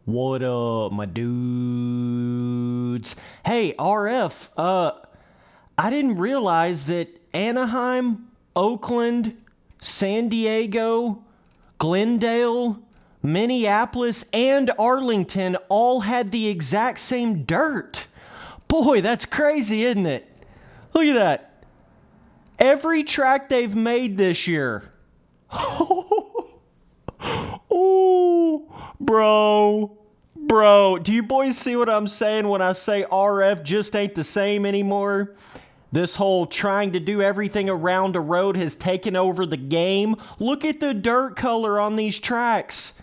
What up, my dudes? Hey, RF, I didn't realize that Anaheim, Oakland, San Diego, Glendale, Minneapolis, and Arlington all had the exact same dirt. Boy, that's crazy, isn't it? Look at that. Every track they've made this year. Oh, bro, do you boys see what I'm saying when I say RF just ain't the same anymore? This whole trying to do everything around a road has taken over the game. Look at the dirt color on these tracks.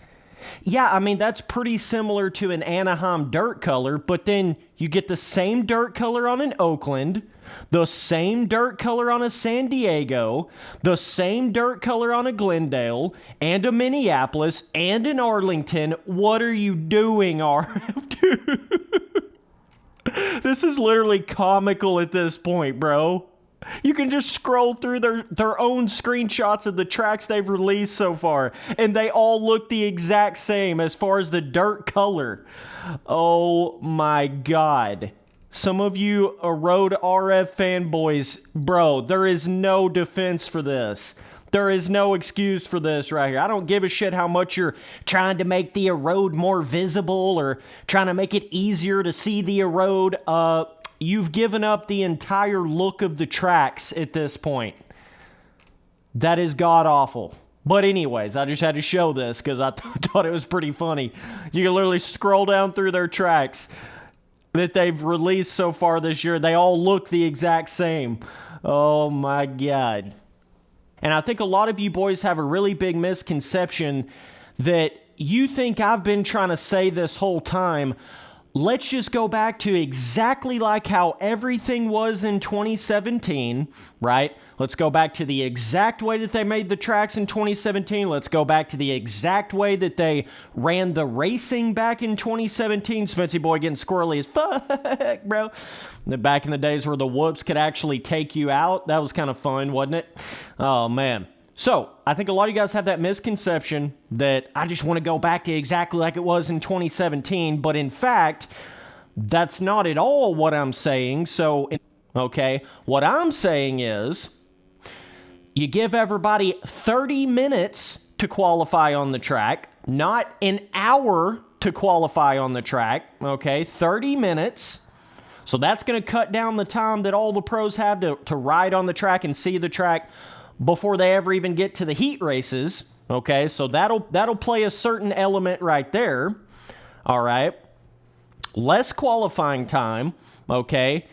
Yeah, I mean, that's pretty similar to an Anaheim dirt color, but then you get the same dirt color on an Oakland, the same dirt color on a San Diego, the same dirt color on a Glendale, and a Minneapolis, and an Arlington. What are you doing, RF, dude? This is literally comical at this point, bro. You can just scroll through their own screenshots of the tracks they've released so far, and they all look the exact same as far as the dirt color. Oh my God. Some of you Erode RF fanboys, bro, there is no defense for this. There is no excuse for this right here. I don't give a shit how much you're trying to make the Erode more visible or trying to make it easier to see the Erode. You've given up the entire look of the tracks at this point. That is god-awful. But anyways, I just had to show this because I thought it was pretty funny. You can literally scroll down through their tracks that they've released so far this year. They all look the exact same. Oh my God. And I think a lot of you boys have a really big misconception that you think I've been trying to say this whole time. Let's just go back to exactly like how everything was in 2017, right? Let's go back to the exact way that they made the tracks in 2017. Let's go back to the exact way that they ran the racing back in 2017. Smithy boy getting squirrely as fuck, bro. Back in the days where the whoops could actually take you out. That was kind of fun, wasn't it? Oh, man. So, I think a lot of you guys have that misconception that I just want to go back to exactly like it was in 2017, but in fact, that's not at all what I'm saying. So, okay, what I'm saying is you give everybody 30 minutes to qualify on the track, not an hour to qualify on the track, okay, 30 minutes. So that's going to cut down the time that all the pros have to ride on the track and see the track before they ever even get to the heat races, okay? So that'll play a certain element right there, all right? Less qualifying time, okay?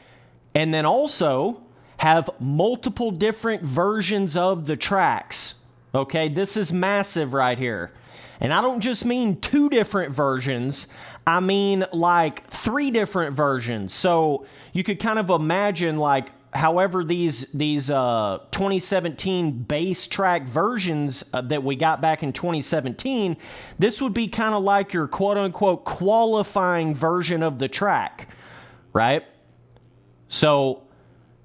And then also have multiple different versions of the tracks, okay? This is massive right here. And I don't just mean 2 different versions, I mean like 3 different versions. So you could kind of imagine like however these 2017 base track versions that we got back in 2017, this would be kind of like your quote-unquote qualifying version of the track, right? So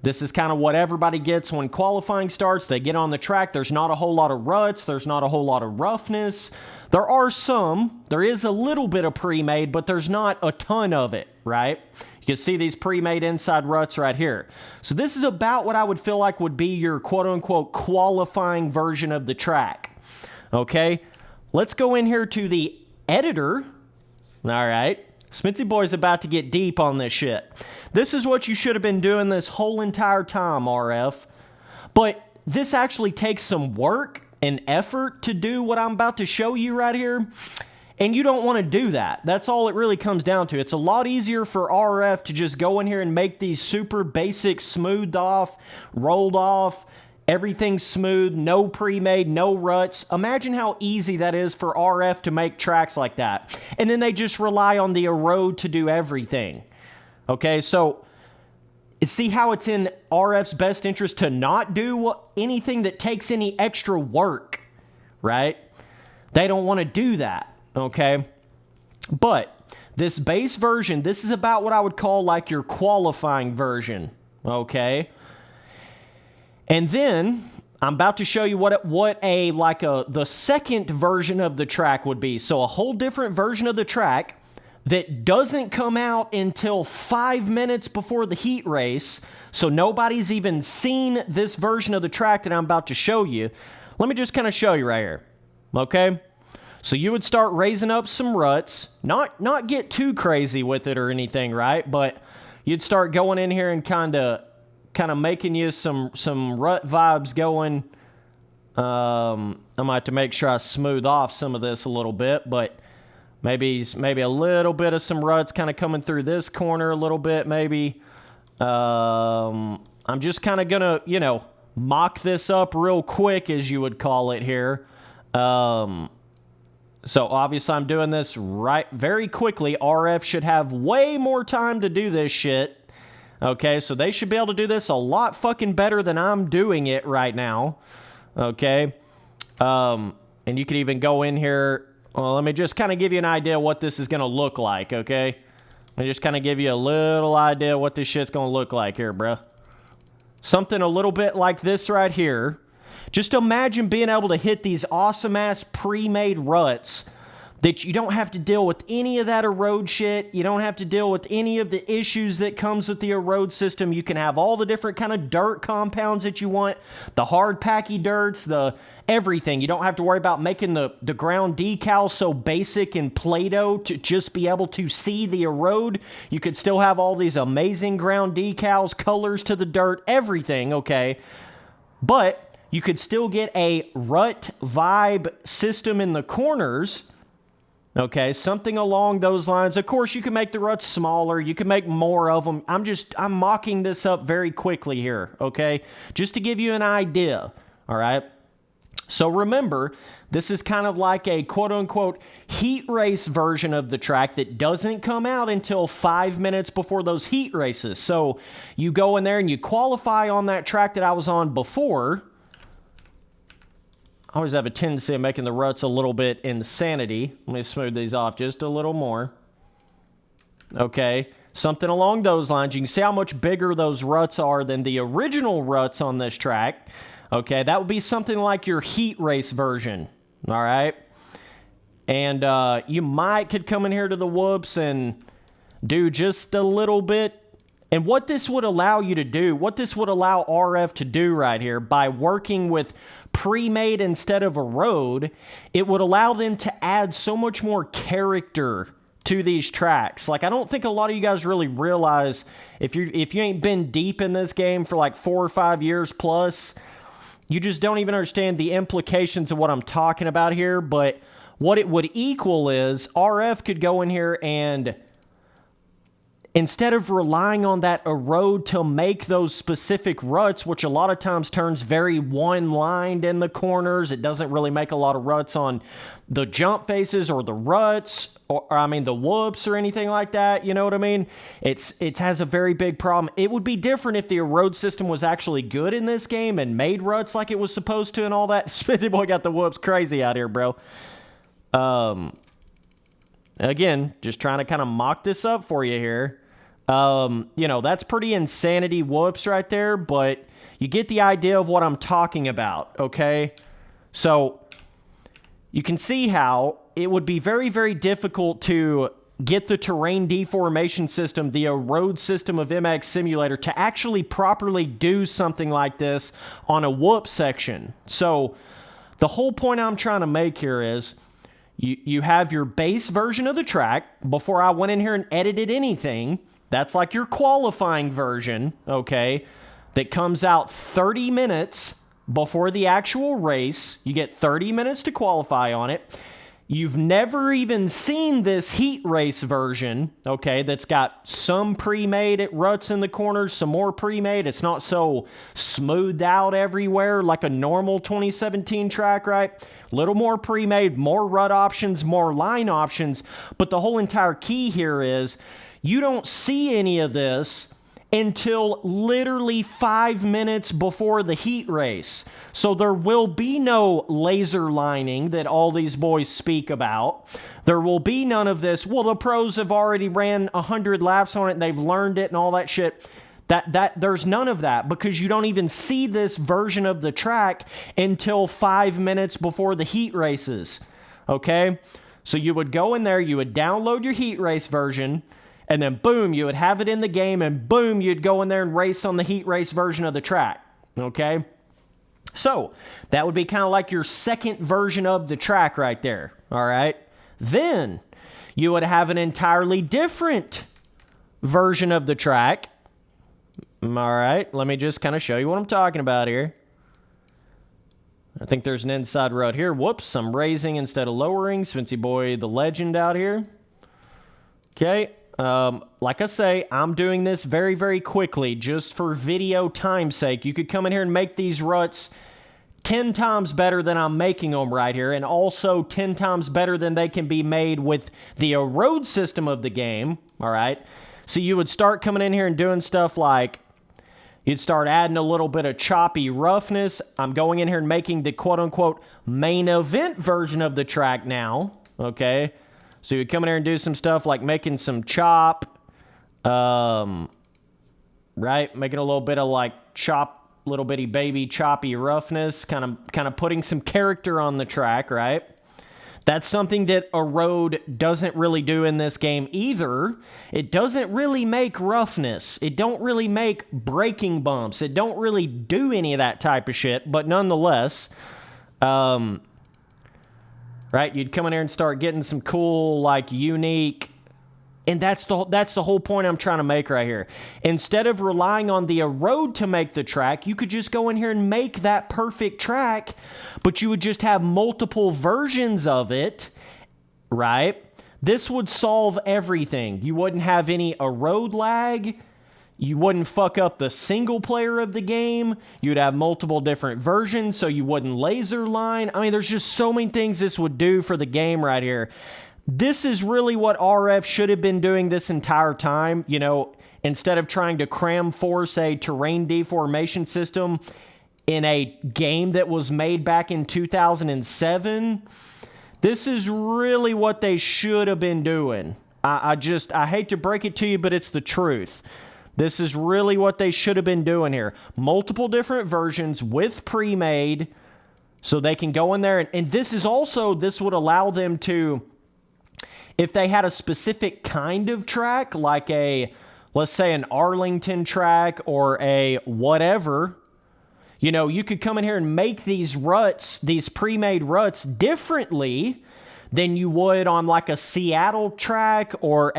this is kind of what everybody gets when qualifying starts. They get on the track. There's not a whole lot of ruts. There's not a whole lot of roughness. There are some. There is a little bit of pre-made, but there's not a ton of it, right? You can see these pre-made inside ruts right here. So this is about what I would feel like would be your quote-unquote qualifying version of the track. Okay? Let's go in here to the editor. All right. Smithy boy's about to get deep on this shit. This is what you should have been doing this whole entire time, RF. But this actually takes some work and effort to do what I'm about to show you right here. And you don't want to do that. That's all it really comes down to. It's a lot easier for RF to just go in here and make these super basic, smoothed off, rolled off, everything smooth, no pre-made, no ruts. Imagine how easy that is for RF to make tracks like that. And then they just rely on the Erode to do everything. Okay, so see how it's in RF's best interest to not do anything that takes any extra work, right? They don't want to do that. Okay, but this base version, this is about what I would call like your qualifying version, okay? And then I'm about to show you what the second version of the track would be. So a whole different version of the track that doesn't come out until 5 minutes before the heat race. So nobody's even seen this version of the track that I'm about to show you. Let me just kind of show you right here. Okay? So you would start raising up some ruts. Not get too crazy with it or anything, right? But you'd start going in here and kind of making you some rut vibes going. I might have to make sure I smooth off some of this a little bit, but maybe a little bit of some ruts kind of coming through this corner a little bit, maybe. I'm just kind of gonna, mock this up real quick, as you would call it here. So obviously I'm doing this very quickly. RF should have way more time to do this shit. Okay, so they should be able to do this a lot fucking better than I'm doing it right now. Okay, and you could even go in here. Well, let me just kind of give you an idea of what this is going to look like, okay? Let me just kind of give you a little idea of what this shit's going to look like here, bro. Something a little bit like this right here. Just imagine being able to hit these awesome-ass pre-made ruts that you don't have to deal with any of that erode shit. You don't have to deal with any of the issues that comes with the erode system. You can have all the different kind of dirt compounds that you want, the hard packy dirts, the everything. You don't have to worry about making the ground decal so basic in Play-Doh to just be able to see the erode. You could still have all these amazing ground decals, colors to the dirt, everything, okay? But you could still get a rut vibe system in the corners. Okay, something along those lines. Of course, you can make the ruts smaller. You can make more of them. I'm mocking this up very quickly here, okay? Just to give you an idea, all right? So remember, this is kind of like a quote-unquote heat race version of the track that doesn't come out until 5 minutes before those heat races. So you go in there and you qualify on that track that I was on before. I always have a tendency of making the ruts a little bit insanity. Let me smooth these off just a little more. Okay, something along those lines. You can see how much bigger those ruts are than the original ruts on this track. Okay, that would be something like your heat race version. All right, and you could come in here to the whoops and do just a little bit. And what this would allow you to do, what this would allow RF to do right here by working with pre-made instead of erode, it would allow them to add so much more character to these tracks. Like, I don't think a lot of you guys really realize, if you ain't been deep in this game for like 4 or 5 years plus, you just don't even understand the implications of what I'm talking about here. But what it would equal is RF could go in here and, instead of relying on that erode to make those specific ruts, which a lot of times turns very one-lined in the corners, it doesn't really make a lot of ruts on the jump faces or the ruts, or the whoops or anything like that, you know what I mean? It has a very big problem. It would be different if the erode system was actually good in this game and made ruts like it was supposed to and all that. Smithy boy got the whoops crazy out here, bro. Again, just trying to kind of mock this up for you here. That's pretty insanity whoops right there, but you get the idea of what I'm talking about, okay? So you can see how it would be very, very difficult to get the terrain deformation system, the erode system of MX Simulator, to actually properly do something like this on a whoop section. So the whole point I'm trying to make here is you have your base version of the track. Before I went in here and edited anything, that's like your qualifying version, okay, that comes out 30 minutes before the actual race. You get 30 minutes to qualify on it. You've never even seen this heat race version, okay, that's got some pre-made at ruts in the corners, some more pre-made. It's not so smoothed out everywhere like a normal 2017 track, right? A little more pre-made, more rut options, more line options. But the whole entire key here is you don't see any of this until literally 5 minutes before the heat race. So there will be no laser lining that all these boys speak about. There will be none of this, well, the pros have already ran 100 laps on it and they've learned it and all that shit. There's none of that because you don't even see this version of the track until 5 minutes before the heat races. Okay? So you would go in there, you would download your heat race version, and then boom, you would have it in the game, and boom, you'd go in there and race on the heat race version of the track. Okay? So that would be kind of like your second version of the track right there. All right? Then you would have an entirely different version of the track. All right, let me just kind of show you what I'm talking about here. I think there's an inside rut here. Whoops, I'm raising instead of lowering. Svency Boy, the legend out here. Okay, like I say, I'm doing this very, very quickly just for video time's sake. You could come in here and make these ruts 10 times better than I'm making them right here, and also 10 times better than they can be made with the Erode system of the game, all right? So you would start coming in here and doing stuff like you'd start adding a little bit of choppy roughness. I'm going in here and making the quote-unquote main event version of the track now, okay? So you'd come in here and do some stuff like making some chop, right? Making a little bit of like little bitty baby choppy roughness, kind of putting some character on the track, right? That's something that Erode doesn't really do in this game either. It doesn't really make roughness. It don't really make braking bumps. It don't really do any of that type of shit, but nonetheless, right, you'd come in here and start getting some cool, like, unique, and that's the whole point I'm trying to make right here. Instead of relying on the Erode to make the track, you could just go in here and make that perfect track, but you would just have multiple versions of it, right? This would solve everything. You wouldn't have any Erode lag. You wouldn't fuck up the single player of the game. You'd have multiple different versions, so you wouldn't laser line. I mean, there's just so many things this would do for the game right here. This is really what RF should have been doing this entire time. You know, instead of trying to cram force a terrain deformation system in a game that was made back in 2007, this is really what they should have been doing. I hate to break it to you, but it's the truth. This is really what they should have been doing here. Multiple different versions with pre-made so they can go in there. And this would allow them to, if they had a specific kind of track, like let's say an Arlington track or a whatever, you know, you could come in here and make these ruts, these pre-made ruts differently than you would on like a Seattle track or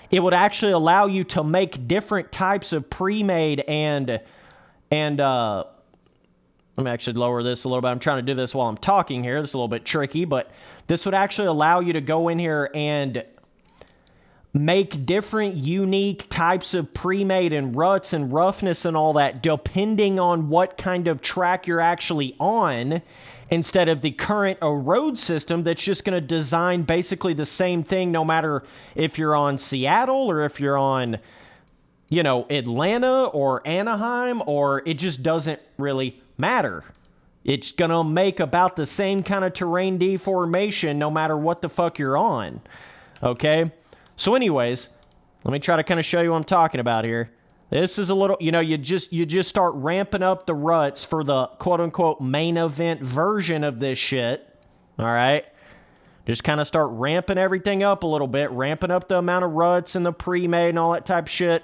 it would actually allow you to make different types of pre-made and let me actually lower this a little bit. I'm trying to do this while I'm talking here. This is a little bit tricky, but this would actually allow you to go in here and make different unique types of pre-made and ruts and roughness and all that depending on what kind of track you're actually on, instead of the current Erode system that's just going to design basically the same thing no matter if you're on Seattle or if you're on, you know, Atlanta or Anaheim, or it just doesn't really matter. It's going to make about the same kind of terrain deformation no matter what the fuck you're on. Okay? So anyways, let me try to kind of show you what I'm talking about here. This is a little, you know, you just start ramping up the ruts for the quote-unquote main event version of this shit. All right? Just kind of start ramping everything up a little bit, ramping up the amount of ruts and the pre-made and all that type of shit.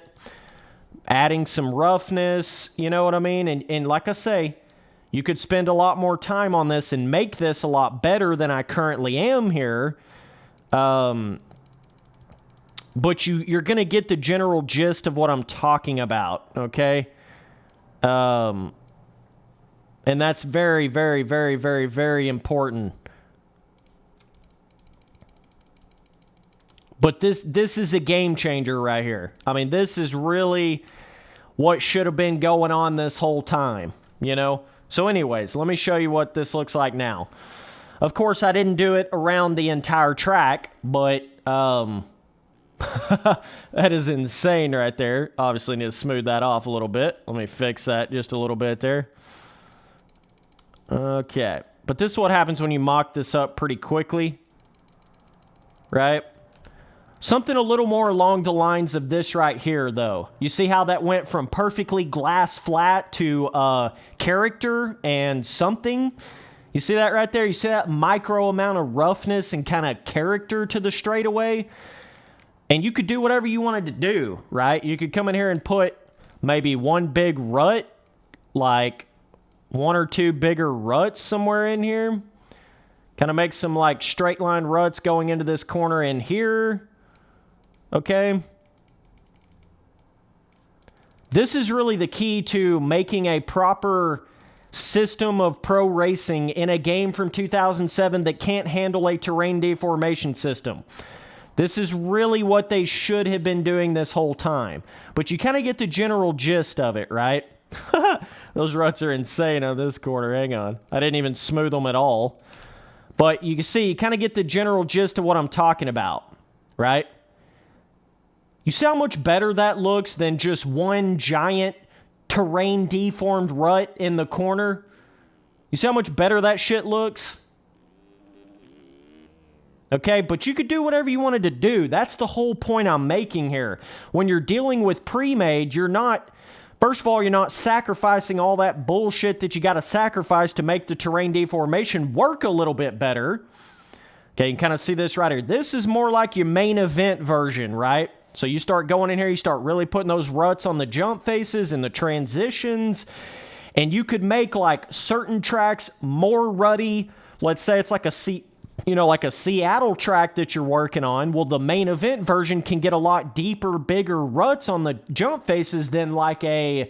Adding some roughness, you know what I mean? And like I say, you could spend a lot more time on this and make this a lot better than I currently am here. But you're going to get the general gist of what I'm talking about, okay? And that's very, very, very, very, very important. But this is a game changer right here. I mean, this is really what should have been going on this whole time, you know? So anyways, let me show you what this looks like now. Of course, I didn't do it around the entire track, but that is insane right there. Obviously need to smooth that off a little bit. Let me fix that just a little bit there. Okay. But this is what happens when you mock this up pretty quickly, right? Something a little more along the lines of this right here, though. You see how that went from perfectly glass flat to character and something? You see that right there? You see that micro amount of roughness and kind of character to the straightaway? And you could do whatever you wanted to do, right? You could come in here and put maybe one big rut, like one or two bigger ruts somewhere in here. Kind of make some like straight line ruts going into this corner in here. Okay. This is really the key to making a proper system of pro racing in a game from 2007 that can't handle a terrain deformation system. This is really what they should have been doing this whole time. But you kind of get the general gist of it, right? Those ruts are insane on this corner. Hang on. I didn't even smooth them at all. But you can see, you kind of get the general gist of what I'm talking about, right? You see how much better that looks than just one giant terrain deformed rut in the corner? You see how much better that shit looks? Okay, but you could do whatever you wanted to do. That's the whole point I'm making here. When you're dealing with pre-made, you're not... First of all, you're not sacrificing all that bullshit that you got to sacrifice to make the terrain deformation work a little bit better. Okay, you can kind of see this right here. This is more like your main event version, right? So you start going in here, you start really putting those ruts on the jump faces and the transitions, and you could make like certain tracks more rutty. Let's say it's like a Seattle track that you're working on. Well, the main event version can get a lot deeper, bigger ruts on the jump faces than like an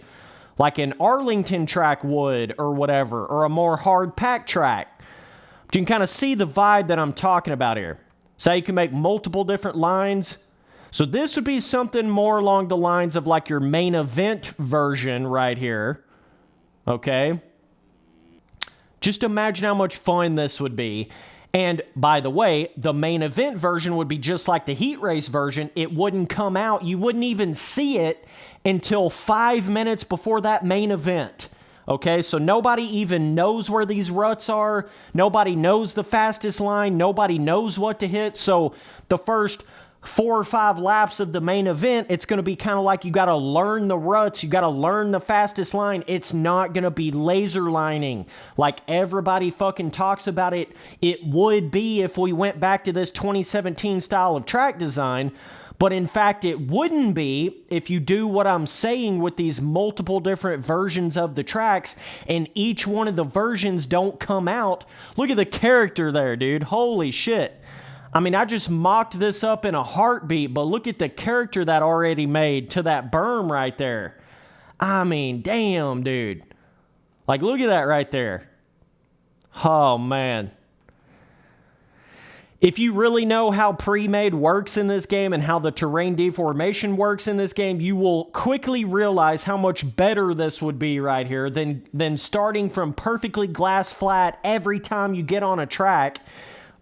Arlington track would or whatever, or a more hard pack track. But you can kind of see the vibe that I'm talking about here. So you can make multiple different lines. So this would be something more along the lines of like your main event version right here. Okay? Just imagine how much fun this would be. And by the way, the main event version would be just like the heat race version. It wouldn't come out. You wouldn't even see it until 5 minutes before that main event. Okay, so nobody even knows where these ruts are. Nobody knows the fastest line. Nobody knows what to hit. So the first 4 or 5 laps of the main event, it's going to be kind of like you got to learn the ruts. You got to learn the fastest line. It's not going to be laser lining like everybody fucking talks about it. It would be if we went back to this 2017 style of track design. But in fact, it wouldn't be if you do what I'm saying with these multiple different versions of the tracks, and each one of the versions don't come out. Look at the character there, dude. Holy shit. I mean, I just mocked this up in a heartbeat, but look at the character that already made to that berm right there. I mean, damn, dude. Like, look at that right there. Oh, man. If you really know how pre-made works in this game and how the terrain deformation works in this game, you will quickly realize how much better this would be right here than starting from perfectly glass flat every time you get on a track.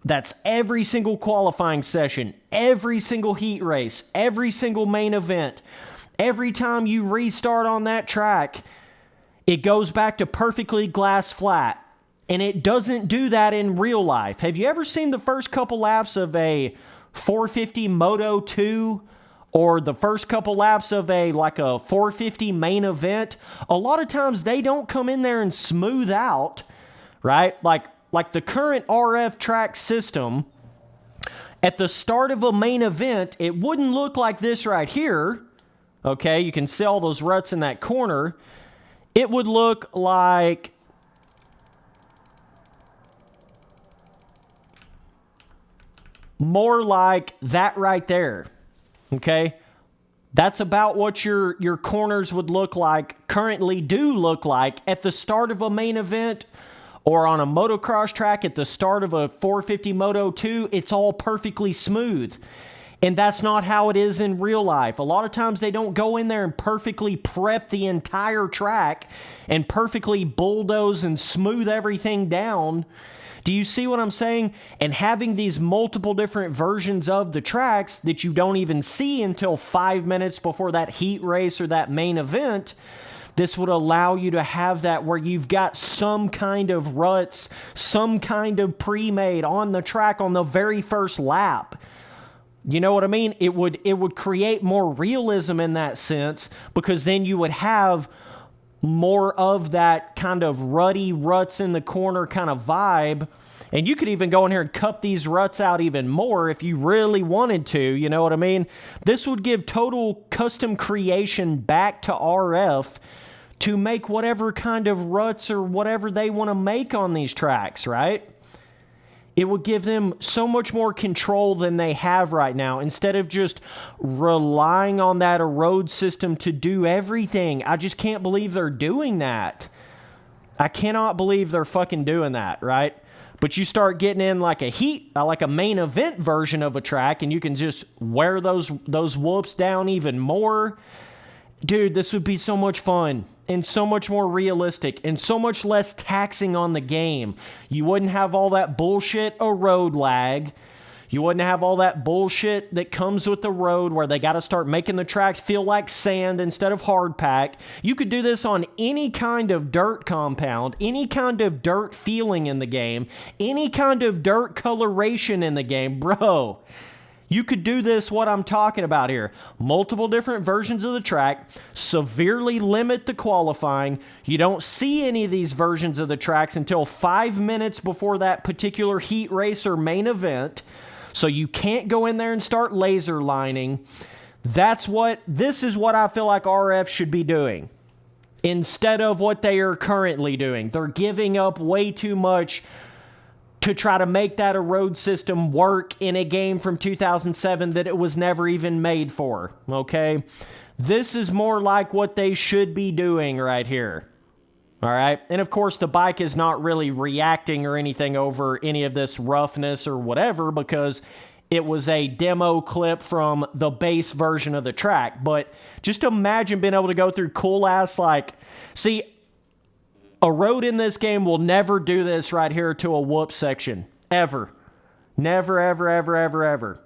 That's every single qualifying session, every single heat race, every single main event. Every time you restart on that track, it goes back to perfectly glass flat. And it doesn't do that in real life. Have you ever seen the first couple laps of a 450 Moto 2 or the first couple laps of a 450 main event? A lot of times they don't come in there and smooth out, right? Like the current RF track system, at the start of a main event, it wouldn't look like this right here. Okay, you can see all those ruts in that corner. It would look like more like that right there. Okay, that's about what your corners would look like, currently do look like at the start of a main event. Or on a motocross track at the start of a 450 Moto 2, it's all perfectly smooth. And that's not how it is in real life. A lot of times they don't go in there and perfectly prep the entire track and perfectly bulldoze and smooth everything down. Do you see what I'm saying? And having these multiple different versions of the tracks that you don't even see until 5 minutes before that heat race or that main event, this would allow you to have that where you've got some kind of ruts, some kind of pre-made on the track on the very first lap. You know what I mean? It would create more realism in that sense, because then you would have more of that kind of rutty ruts in the corner kind of vibe. And you could even go in here and cup these ruts out even more if you really wanted to, you know what I mean? This would give total custom creation back to RF to make whatever kind of ruts or whatever they want to make on these tracks, right? It would give them so much more control than they have right now, instead of just relying on that Erode system to do everything. I just can't believe they're doing that. I cannot believe they're fucking doing that, right? But you start getting in like a main event version of a track, and you can just wear those whoops down even more. Dude, this would be so much fun and so much more realistic and so much less taxing on the game. You wouldn't have all that bullshit Erode lag. You wouldn't have all that bullshit that comes with the road where they got to start making the tracks feel like sand instead of hard pack. You could do this on any kind of dirt compound, any kind of dirt feeling in the game, any kind of dirt coloration in the game. Bro, you could do this, what I'm talking about here. Multiple different versions of the track, severely limit the qualifying. You don't see any of these versions of the tracks until 5 minutes before that particular heat race or main event. So you can't go in there and start laser lining. This is what I feel like RF should be doing instead of what they are currently doing. They're giving up way too much to try to make that Erode system work in a game from 2007 that it was never even made for, okay? This is more like what they should be doing right here. All right, and of course the bike is not really reacting or anything over any of this roughness or whatever, because it was a demo clip from the base version of the track. But just imagine being able to go through cool ass, see, Erode in this game will never do this right here to a whoop section, ever. Never, ever, ever, ever, ever.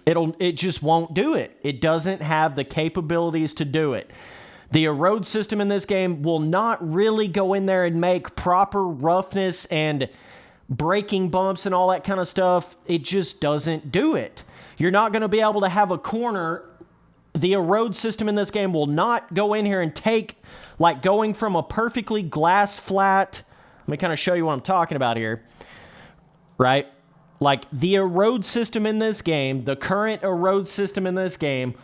It just won't do it. It doesn't have the capabilities to do it. The Erode system in this game will not really go in there and make proper roughness and braking bumps and all that kind of stuff. It just doesn't do it. You're not going to be able to have a corner. The Erode system in this game will not go in here and take, like going from a perfectly glass flat. Let me kind of show you what I'm talking about here, right? Like the Erode system in this game, the current Erode system in this game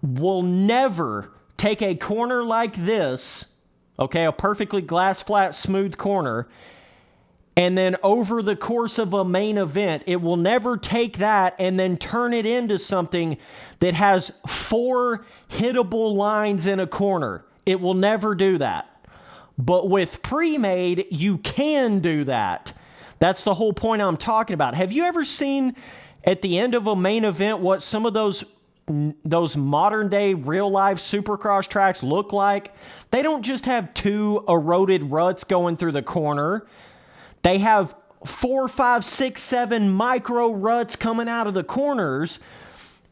will never take a corner like this, okay, a perfectly glass flat smooth corner, and then over the course of a main event, it will never take that and then turn it into something that has 4 hittable lines in a corner. It will never do that. But with pre-made, you can do that. That's the whole point I'm talking about. Have you ever seen at the end of a main event what some of those modern day real life Supercross tracks look like? They don't just have 2 eroded ruts going through the corner. They have 4, 5, 6, 7 micro ruts coming out of the corners.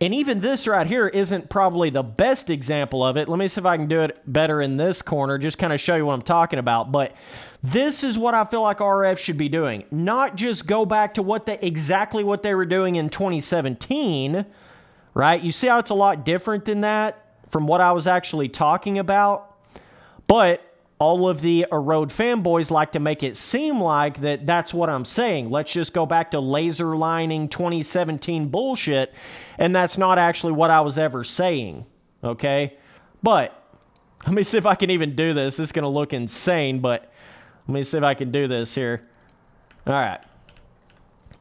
And even this right here isn't probably the best example of it. Let me see if I can do it better in this corner, just kind of show you what I'm talking about. But this is what I feel like RF should be doing. Not just go back to exactly what they were doing in 2017, right? You see how it's a lot different than that from what I was actually talking about? But all of the Erode fanboys like to make it seem like that's what I'm saying. Let's just go back to laser lining 2017 bullshit, and that's not actually what I was ever saying, okay? But let me see if I can even do this. This is going to look insane, but let me see if I can do this here. All right.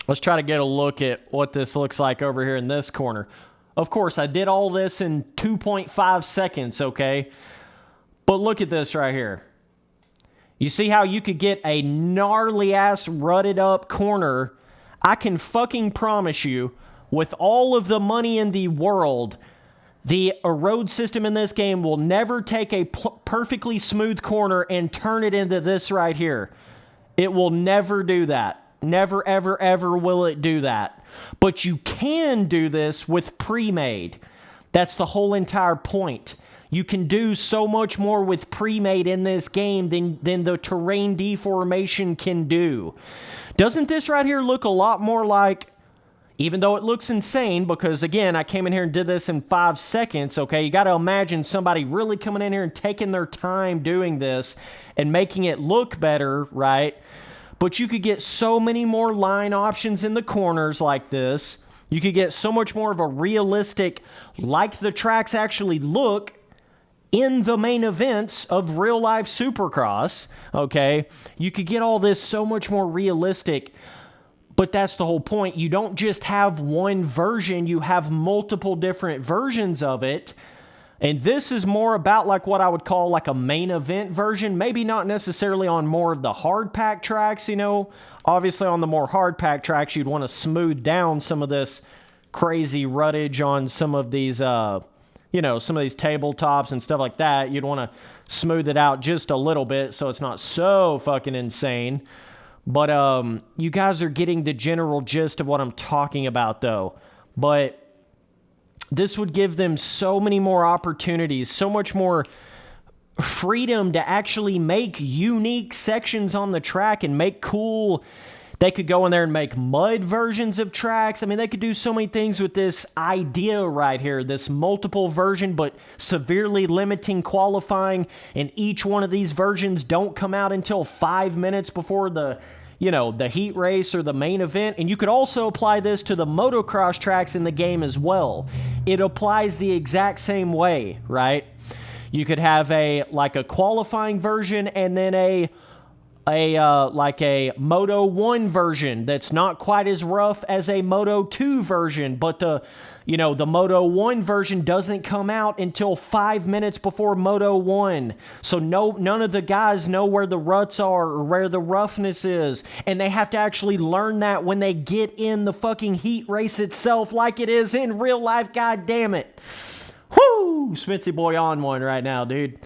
Let's try to get a look at what this looks like over here in this corner. Of course, I did all this in 2.5 seconds, okay? But look at this right here. You see how you could get a gnarly-ass rutted-up corner? I can fucking promise you, with all of the money in the world, the Erode system in this game will never take a perfectly smooth corner and turn it into this right here. It will never do that. Never, ever, ever will it do that. But you can do this with pre-made. That's the whole entire point. You can do so much more with pre-made in this game than the terrain deformation can do. Doesn't this right here look a lot more like, Even though it looks insane, because again, I came in here and did this in 5 seconds, okay? You got to imagine somebody really coming in here and taking their time doing this and making it look better, right? But you could get so many more line options in the corners like this. You could get so much more of a realistic, like the tracks actually look in the main events of real life Supercross, okay? You could get all this so much more realistic. But that's the whole point. You don't just have one version, you have multiple different versions of it. And this is more about like what I would call like a main event version. Maybe not necessarily on more of the hard pack tracks, you know. Obviously on the more hard pack tracks, you'd want to smooth down some of this crazy ruttage on some of these, you know, some of these tabletops and stuff like that. You'd want to smooth it out just a little bit so it's not so fucking insane. But you guys are getting the general gist of what I'm talking about, though. But this would give them so many more opportunities, so much more freedom to actually make unique sections on the track and make cool... They could go in there and make mud versions of tracks. I mean, they could do so many things with this idea right here, this multiple version, but severely limiting qualifying. And each one of these versions don't come out until 5 minutes before the, you know, the heat race or the main event. And you could also apply this to the motocross tracks in the game as well. It applies the exact same way, right? You could have a qualifying version and then a Moto 1 version that's not quite as rough as a Moto 2 version, but the Moto 1 version doesn't come out until 5 minutes before Moto 1. So none of the guys know where the ruts are or where the roughness is, and they have to actually learn that when they get in the fucking heat race itself like it is in real life, god damn it. Whoo! Smitzy boy on one right now, dude.